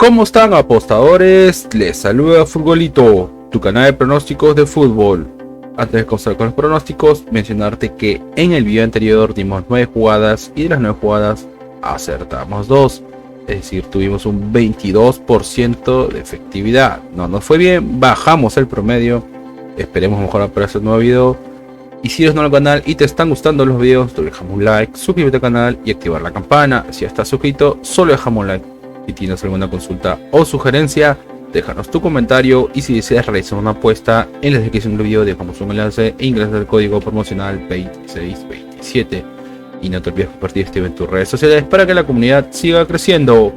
¿Cómo están, apostadores? Les saluda Futbolito, tu canal de pronósticos de fútbol. Antes de comenzar con los pronósticos, mencionarte que en el video anterior dimos 9 jugadas y de las 9 jugadas acertamos 2. Es decir, tuvimos un 22% de efectividad. No nos fue bien, bajamos el promedio. Esperemos mejorar para este nuevo video. Y si eres nuevo al canal y te están gustando los videos, te dejamos un like, suscríbete al canal y activar la campana. Si ya estás suscrito, solo dejamos un like. Si tienes alguna consulta o sugerencia, déjanos tu comentario, y si deseas realizar una apuesta, en la descripción del video dejamos un enlace e ingresa el código promocional 2627. Y no te olvides compartir este video en tus redes sociales para que la comunidad siga creciendo.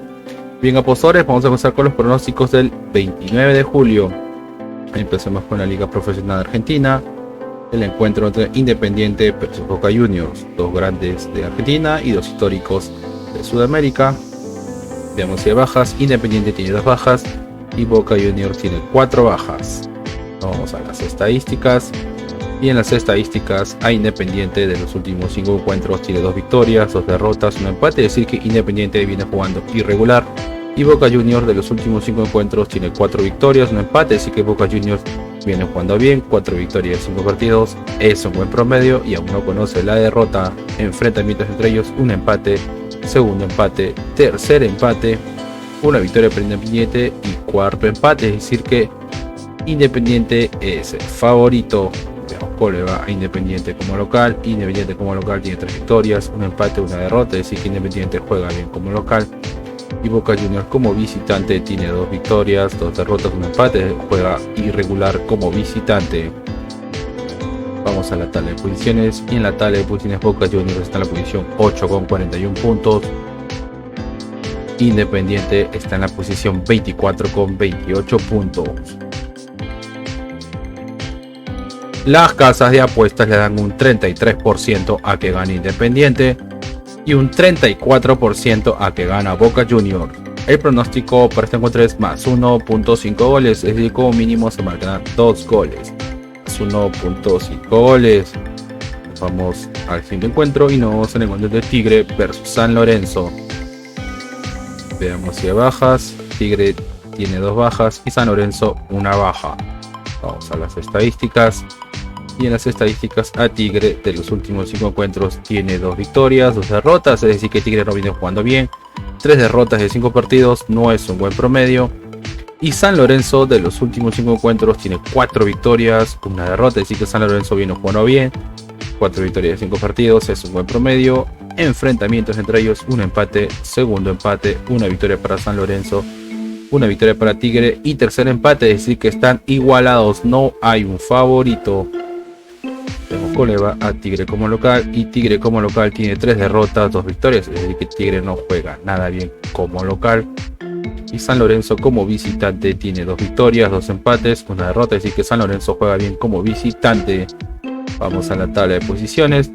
Bien, apostadores, vamos a comenzar con los pronósticos del 29 de julio. Empecemos con la Liga Profesional Argentina. El encuentro entre Independiente versus Boca Juniors, dos grandes de Argentina y dos históricos de Sudamérica. Veamos si hay bajas. Independiente tiene 2 bajas y Boca Juniors tiene 4 bajas. Vamos a las estadísticas. Y en las estadísticas, a Independiente de los últimos 5 encuentros tiene 2 victorias, 2 derrotas, 1 empate. Es decir que Independiente viene jugando irregular. Y Boca Juniors de los últimos 5 encuentros tiene 4 victorias, 1 empate. Así que Boca Juniors viene jugando bien. 4 victorias, 5 partidos. Es un buen promedio y aún no conoce la derrota. Enfrentamientos entre ellos, un empate, segundo empate, tercer empate, una victoria para Independiente y cuarto empate. Es decir que Independiente es el favorito. Veamos cómo le va a Independiente como local. Independiente como local tiene 3 victorias, un empate, una derrota. Es decir que Independiente juega bien como local. Y Boca Juniors como visitante tiene 2 victorias, 2 derrotas, un empate. Juega irregular como visitante. Vamos a la tabla de posiciones, y en la tabla de posiciones Boca Juniors está en la posición 8 con 41 puntos. Independiente está en la posición 24 con 28 puntos. Las casas de apuestas le dan un 33% a que gane Independiente y un 34% a que gana Boca Juniors. El pronóstico para este encuentro es más 1.5 goles, es decir, como mínimo se marcarán 2 goles. 1.5 goles. Vamos al siguiente encuentro y nos vamos al encuentro de Tigre versus San Lorenzo. Veamos si hay bajas. Tigre tiene 2 bajas y San Lorenzo 1 baja. Vamos a las estadísticas. Y en las estadísticas, a Tigre de los últimos 5 encuentros tiene 2 victorias, 2 derrotas. Es decir que Tigre no viene jugando bien. 3 derrotas de 5 partidos no es un buen promedio. Y San Lorenzo de los últimos 5 encuentros tiene 4 victorias, 1 derrota. Es decir que San Lorenzo viene jugando bien. 4 victorias de 5 partidos es un buen promedio. Enfrentamientos entre ellos, un empate, segundo empate, una victoria para San Lorenzo, una victoria para Tigre y tercer empate. Es decir que están igualados, no hay un favorito. Vemos cómo le va a Tigre como local, y Tigre como local tiene 3 derrotas, 2 victorias. Es decir que Tigre no juega nada bien como local. Y San Lorenzo como visitante tiene 2 victorias, 2 empates, 1 derrota. Es decir que San Lorenzo juega bien como visitante. Vamos a la tabla de posiciones.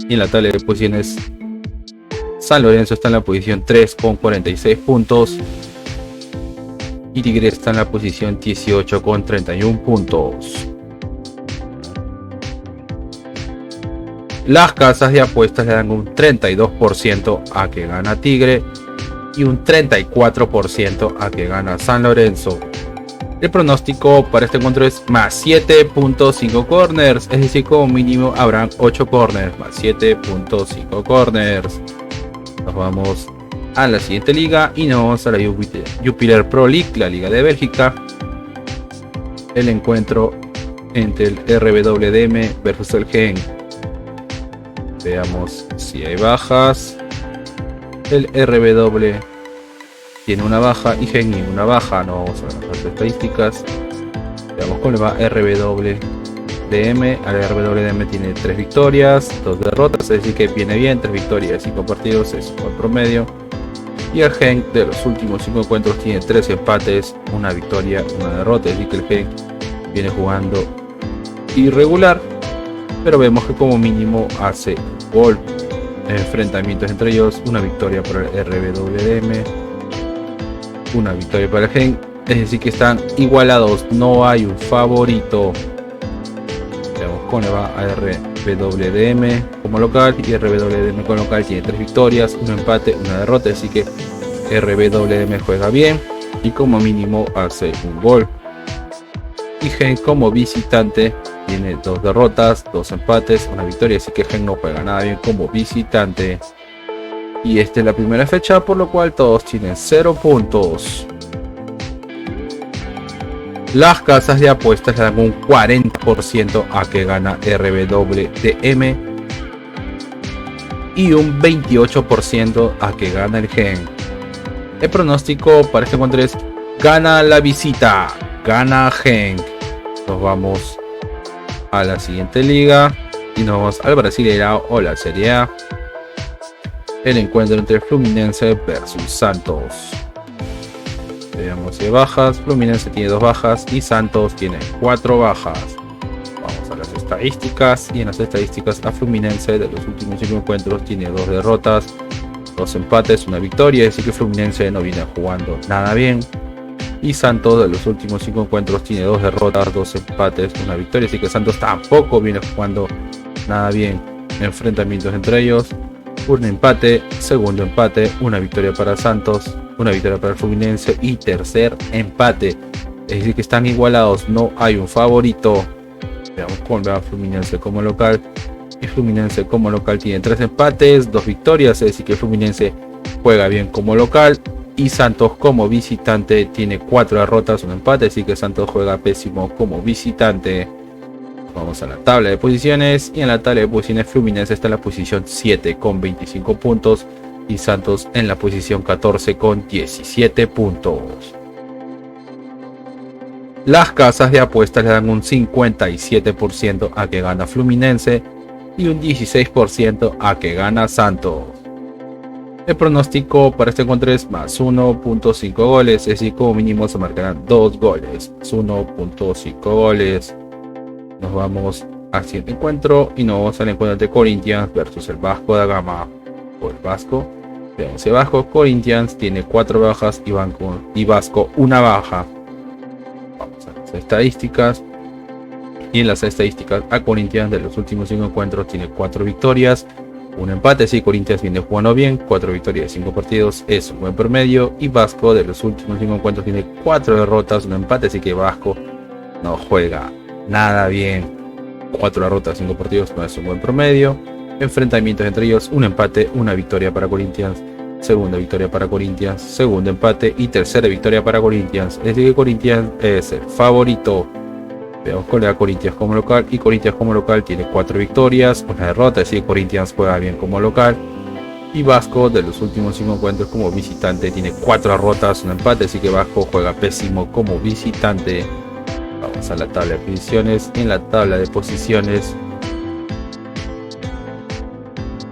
Y en la tabla de posiciones, San Lorenzo está en la posición 3 con 46 puntos. Y Tigre está en la posición 18 con 31 puntos. Las casas de apuestas le dan un 32% a que gana Tigre y un 34% a que gana San Lorenzo. El pronóstico para este encuentro es más 7.5 corners, es decir, como mínimo habrán 8 corners, más 7.5 corners. Nos vamos a la siguiente liga y nos vamos a la Jupiler Pro League, la liga de Bélgica. El encuentro entre el RWDM versus el Genk. Veamos si hay bajas. El RW tiene 1 baja y Genk ninguna baja. No vamos a ver las estadísticas. Veamos cómo le va a RWDM. Al RWDM tiene 3 victorias, 2 derrotas. Es decir que viene bien. 3 victorias de 5 partidos es un buen promedio. Y el Genk de los últimos 5 encuentros tiene 3 empates, 1 victoria, 1 derrota. Es decir que el Genk viene jugando irregular, pero vemos que como mínimo hace gol. Enfrentamientos entre ellos, 1 victoria para el RWDM, 1 victoria para el Genk. Es decir que están igualados, no hay un favorito. Veamos cómo le va a RWDM como local, y RWDM como local tiene 3 victorias, 1 empate, 1 derrota. Así que RWDM juega bien y como mínimo hace un gol. Y Genk como visitante tiene 2 derrotas, 2 empates, una victoria, así que Genk no juega nada bien como visitante. Y esta es la primera fecha, por lo cual todos tienen 0 puntos. Las casas de apuestas le dan un 40% a que gana RWDM y un 28% a que gana el Genk. El pronóstico para este encuentro es: gana la visita, gana Genk. Nos vamos a la siguiente liga y nos vamos al Brasileirão o la Serie A. El encuentro entre Fluminense versus Santos. Veamos de bajas. Fluminense tiene 2 bajas y Santos tiene 4 bajas. Vamos a las estadísticas, y en las estadísticas a Fluminense de los últimos 5 encuentros tiene 2 derrotas, 2 empates, 1 victoria, así que Fluminense no viene jugando nada bien. Y Santos de los últimos 5 encuentros tiene 2 derrotas, 2 empates, 1 victoria, así que Santos tampoco viene jugando nada bien. Enfrentamientos entre ellos: un empate, segundo empate, una victoria para Santos, una victoria para el Fluminense y tercer empate. Es decir que están igualados, no hay un favorito. Veamos cómo va Fluminense como local. Y Fluminense como local tiene 3 empates, 2 victorias, es decir que Fluminense juega bien como local. Y Santos como visitante tiene 4 derrotas, 1 empate, así que Santos juega pésimo como visitante. Vamos a la tabla de posiciones, y en la tabla de posiciones Fluminense está en la posición 7 con 25 puntos y Santos en la posición 14 con 17 puntos. Las casas de apuestas le dan un 57% a que gana Fluminense y un 16% a que gana Santos. El pronóstico para este encuentro es más 1.5 goles, es decir, como mínimo se marcarán 2 goles, más 1.5 goles. Nos vamos al siguiente encuentro y nos vamos al encuentro de Corinthians versus el Vasco da Gama. O el Vasco. Veamos el Vasco. Corinthians tiene 4 bajas y Vasco 1 baja. Vamos a las estadísticas. Y en las estadísticas a Corinthians de los últimos 5 encuentros tiene 4 victorias, 1 empate. Si Corinthians viene jugando bien, 4 victorias de 5 partidos es un buen promedio. Y Vasco de los últimos 5 encuentros tiene 4 derrotas, 1 empate. Así que Vasco no juega nada bien. 4 derrotas, 5 partidos no es un buen promedio. Enfrentamientos entre ellos: un empate, una victoria para Corinthians, segunda victoria para Corinthians, segundo empate y tercera victoria para Corinthians. Es decir que Corinthians es el favorito. Veamos cuál es Corinthians como local, y Corinthians como local tiene 4 victorias, 1 derrota, es decir, Corinthians juega bien como local. Y Vasco de los últimos 5 encuentros como visitante tiene 4 derrotas, 1 empate, así que Vasco juega pésimo como visitante. Vamos a la tabla de posiciones. En la tabla de posiciones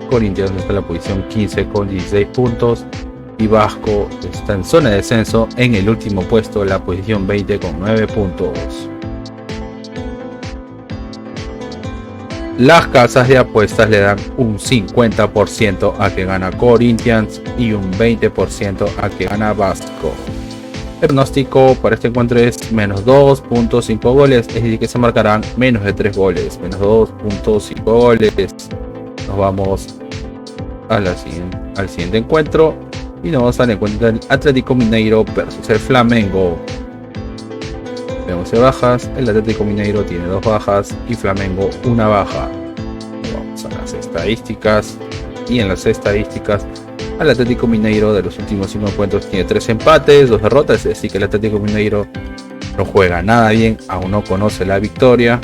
Corinthians está en la posición 15 con 16 puntos y Vasco está en zona de descenso en el último puesto, la posición 20 con 9 puntos. Las casas de apuestas le dan un 50% a que gana Corinthians y un 20% a que gana Vasco. El pronóstico para este encuentro es menos 2.5 goles, es decir que se marcarán menos de 3 goles, menos 2.5 goles. Nos vamos al siguiente encuentro y nos vamos al encuentro del Atlético Mineiro versus el Flamengo. Vemos de bajas, el Atlético Mineiro tiene 2 bajas y Flamengo 1 baja. Vamos a las estadísticas, y en las estadísticas al Atlético Mineiro de los últimos 5 encuentros tiene 3 empates, 2 derrotas, es decir que el Atlético Mineiro no juega nada bien, aún no conoce la victoria.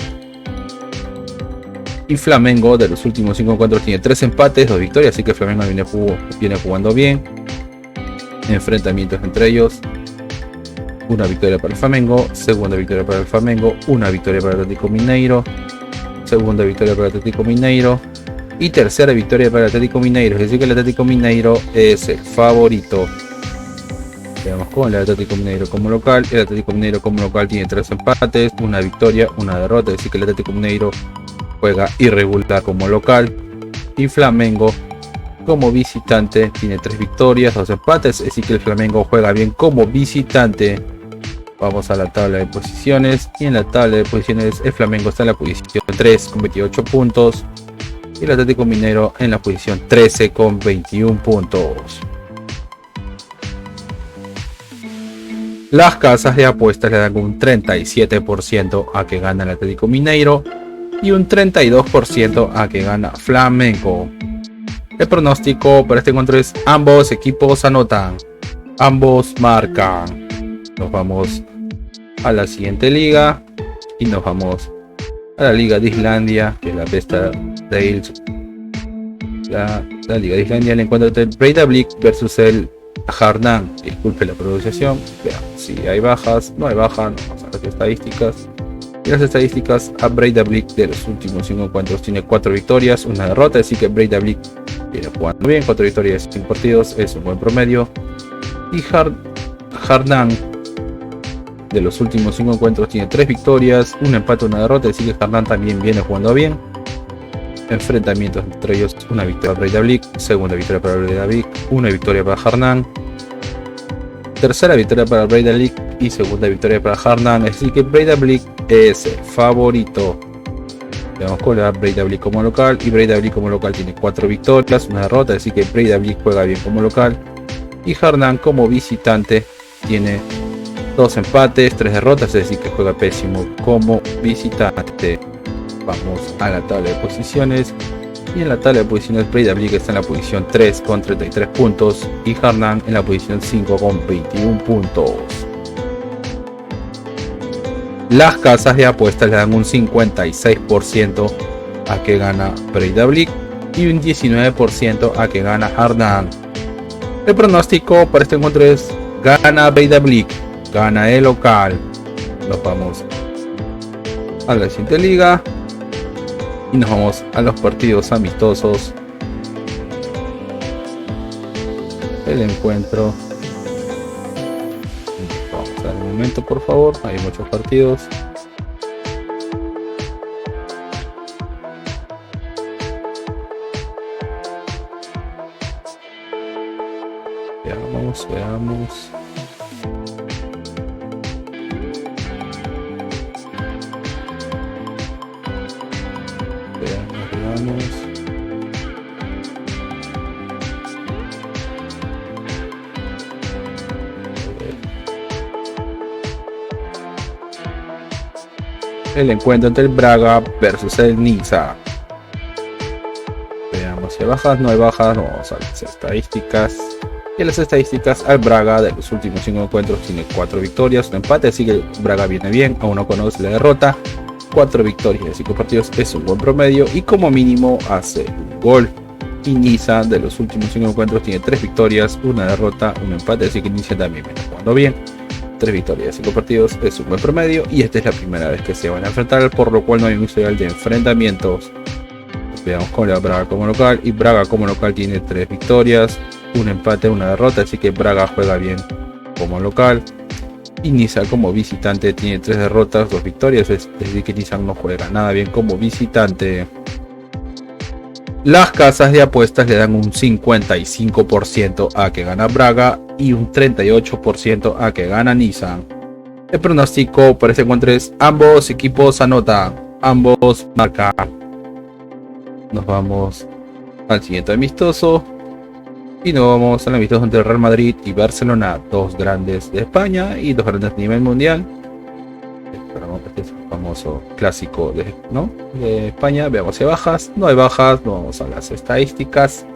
Y Flamengo de los últimos 5 encuentros tiene 3 empates, 2 victorias, así que Flamengo viene jugando bien. Enfrentamientos entre ellos: una victoria para el Flamengo, segunda victoria para el Flamengo, una victoria para el Atlético Mineiro, segunda victoria para el Atlético Mineiro y tercera victoria para el Atlético Mineiro, es decir que el Atlético Mineiro es el favorito. Veamos con el Atlético Mineiro como local. El Atlético Mineiro como local tiene 3 empates, una victoria, una derrota, es decir que el Atlético Mineiro juega irregular como local. Y Flamengo como visitante tiene 3 victorias, 2 empates, es decir que el Flamengo juega bien como visitante. Vamos a la tabla de posiciones, y en la tabla de posiciones el Flamengo está en la posición 3 con 28 puntos y el Atlético Mineiro en la posición 13 con 21 puntos. Las casas de apuestas le dan un 37% a que gana el Atlético Mineiro y un 32% a que gana Flamengo. El pronóstico para este encuentro es: ambos equipos anotan, ambos marcan. Nos vamos a la siguiente liga y nos vamos a la Liga de Islandia, que es la Besta Tales. La Liga de Islandia, el encuentro entre Breiðablik versus el Harnan. Disculpe la pronunciación. Veamos si hay bajas, no hay bajas. Vamos a las estadísticas. Y las estadísticas, a Breiðablik de los últimos 5 encuentros tiene 4 victorias, una derrota, así que Breiðablik viene jugando bien, 4 victorias y 5 partidos, es un buen promedio. Y Harnan de los últimos 5 encuentros tiene 3 victorias, un empate, una derrota, así que Harnan también viene jugando bien. Enfrentamientos entre ellos: una victoria para Breiðablik, segunda victoria para Breiðablik, una victoria para Harnan, tercera victoria para Breiðablik y segunda victoria para Harnan, así que Breiðablik es el favorito. Veamos con la Breiðablik como local, y Breiðablik como local tiene 4 victorias, una derrota, así que Breiðablik juega bien como local. Y Harnan como visitante tiene 2 empates, 3 derrotas, es decir que juega pésimo como visitante. Vamos a la tabla de posiciones, y en la tabla de posiciones Breiðablik está en la posición 3 con 33 puntos y Harnan en la posición 5 con 21 puntos. Las casas de apuestas le dan un 56% a que gana Breiðablik y un 19% a que gana Harnan. El pronóstico para este encuentro es: gana Breiðablik, gana el local. Nos vamos a la siguiente liga y nos vamos a los partidos amistosos. El encuentro, vamos a dar un momento por favor, hay muchos partidos. Veamos. El encuentro entre el Braga versus el Niza. Veamos si hay bajas, no hay bajas. Vamos a las estadísticas. Y en las estadísticas, al Braga de los últimos 5 encuentros tiene 4 victorias, un empate, así que el Braga viene bien, aún no conoce la derrota. 4 victorias de 5 partidos es un buen promedio y como mínimo hace un gol. Y Niza de los últimos 5 encuentros tiene 3 victorias, una derrota, un empate, así que Niza también viene jugando bien. 3 victorias de 5 partidos es un buen promedio y esta es la primera vez que se van a enfrentar, por lo cual no hay un historial de enfrentamientos. Veamos con la Braga como local, y Braga como local tiene 3 victorias, un empate, una derrota, así que Braga juega bien como local. Y Niza como visitante tiene 3 derrotas, 2 victorias, es decir que Niza no juega nada bien como visitante. Las casas de apuestas le dan un 55% a que gana Braga y un 38% a que gana Niza. El pronóstico para este encuentro es: ambos equipos anotan, ambos marcan. Nos vamos al siguiente amistoso y nos vamos al amistoso entre Real Madrid y Barcelona, 2 grandes de España y 2 grandes a nivel mundial. Este es el famoso clásico de España. Veamos si hay bajas, no hay bajas. Nos vamos a las estadísticas.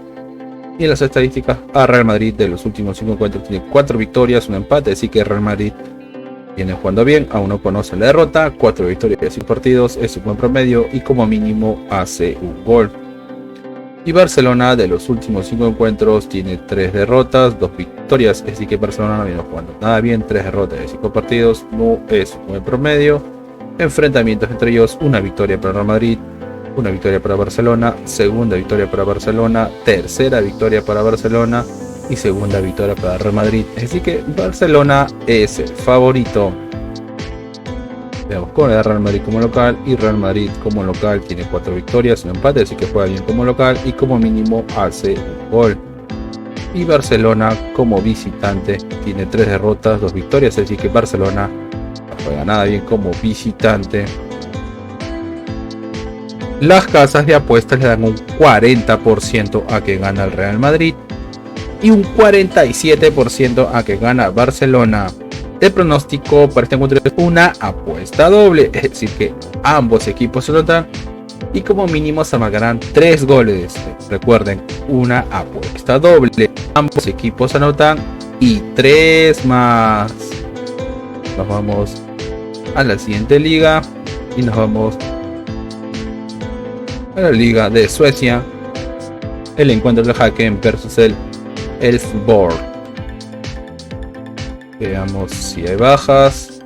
Y en las estadísticas, a Real Madrid de los últimos 5 encuentros tiene 4 victorias, un empate, así que Real Madrid viene jugando bien, aún no conoce la derrota. 4 victorias y 6 partidos es un buen promedio y como mínimo hace un gol. Y Barcelona de los últimos 5 encuentros tiene 3 derrotas, 2 victorias, así que Barcelona no viene jugando nada bien. 3 derrotas de 5 partidos no es un buen promedio. Enfrentamientos entre ellos: una victoria para Real Madrid, una victoria para Barcelona, segunda victoria para Barcelona, tercera victoria para Barcelona y segunda victoria para Real Madrid, así que Barcelona es el favorito. Veamos con el Real Madrid como local, y Real Madrid como local tiene 4 victorias, un empate, así que juega bien como local y como mínimo hace un gol. Y Barcelona como visitante tiene 3 derrotas, 2 victorias, así que Barcelona no juega nada bien como visitante. Las casas de apuestas le dan un 40% a que gana el Real Madrid y un 47% a que gana Barcelona. El pronóstico para este encuentro es una apuesta doble, es decir que ambos equipos se anotan y como mínimo se marcarán 3 goles. Recuerden, una apuesta doble, ambos equipos anotan y 3 más. Nos vamos a la siguiente liga y nos vamos a la liga de Suecia. El encuentro del Häcken versus el Elfsborg. Veamos si hay bajas.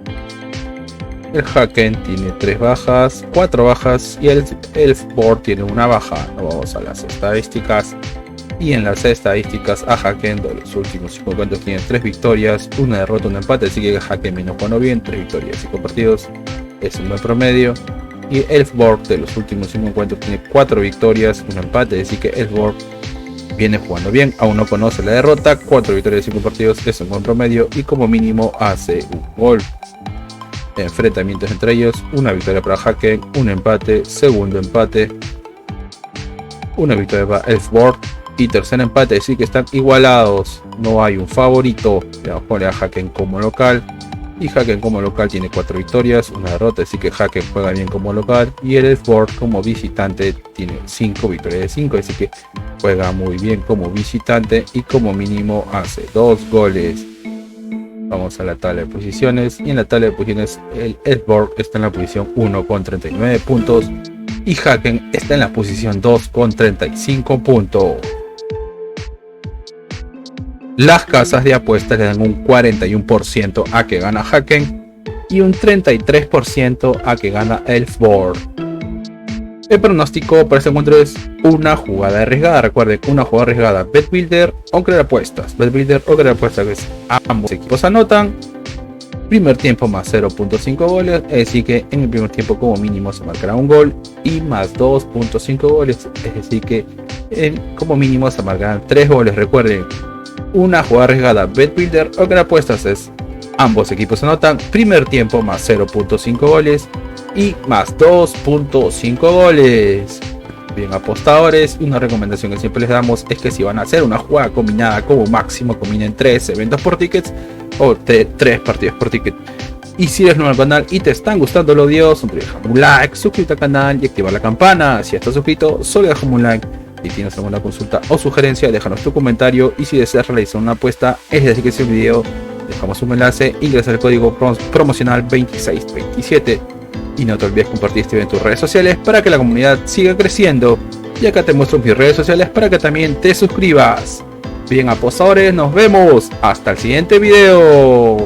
El Häcken tiene 3 bajas, 4 bajas y el Elfsborg tiene una baja. Nos vamos a las estadísticas. Y en las estadísticas a Häcken de los últimos 5 encuentros tiene 3 victorias, 1 derrota, 1 empate. Así que Häcken vino jugando bien, 3 victorias, 5 partidos. Es un buen promedio. Y Elfsborg de los últimos 5 encuentros tiene 4 victorias, 1 empate. Así que Elfsborg viene jugando bien, aún no conoce la derrota, 4 victorias, 5 partidos, es un buen promedio y como mínimo hace un gol. Enfrentamientos entre ellos, una victoria para Häcken, un empate, segundo empate, una victoria para Elfsborg y tercer empate, así que están igualados, no hay un favorito. Vamos a poner a Häcken como local y Häcken como local tiene 4 victorias, una derrota, así que Häcken juega bien como local y el Elfsborg como visitante tiene 5 victorias de 5, así que juega muy bien como visitante y como mínimo hace 2 goles. Vamos a la tabla de posiciones y en la tabla de posiciones el Elfsborg está en la posición 1 con 39 puntos y Häcken está en la posición 2 con 35 puntos. Las casas de apuestas le dan un 41% a que gana Häcken y un 33% a que gana Elfsborg. El pronóstico para este encuentro es una jugada arriesgada. Recuerden, una jugada arriesgada, BetBuilder o crear apuestas. BetBuilder o crear apuestas, que es ambos equipos anotan. Primer tiempo más 0.5 goles, es decir que en el primer tiempo como mínimo se marcará un gol y más 2.5 goles, es decir que como mínimo se marcarán 3 goles. Recuerden, una jugada arriesgada, BetBuilder o crear apuestas es ambos equipos anotan. Primer tiempo más 0.5 goles y más 2.5 goles. Bien, apostadores, una recomendación que siempre les damos es que si van a hacer una jugada combinada, como máximo combinen 3 eventos por tickets o 3 partidos por ticket. Y si eres nuevo al canal y te están gustando los videos, deja un like, suscríbete al canal y activa la campana. Si estás suscrito, solo deja un like. Si tienes alguna consulta o sugerencia, déjanos tu comentario. Y si deseas realizar una apuesta en la descripción del video, dejamos un enlace, ingresa el código promocional 2627. Y no te olvides compartir este video en tus redes sociales para que la comunidad siga creciendo. Y acá te muestro mis redes sociales para que también te suscribas. Bien, apostadores, nos vemos hasta el siguiente video.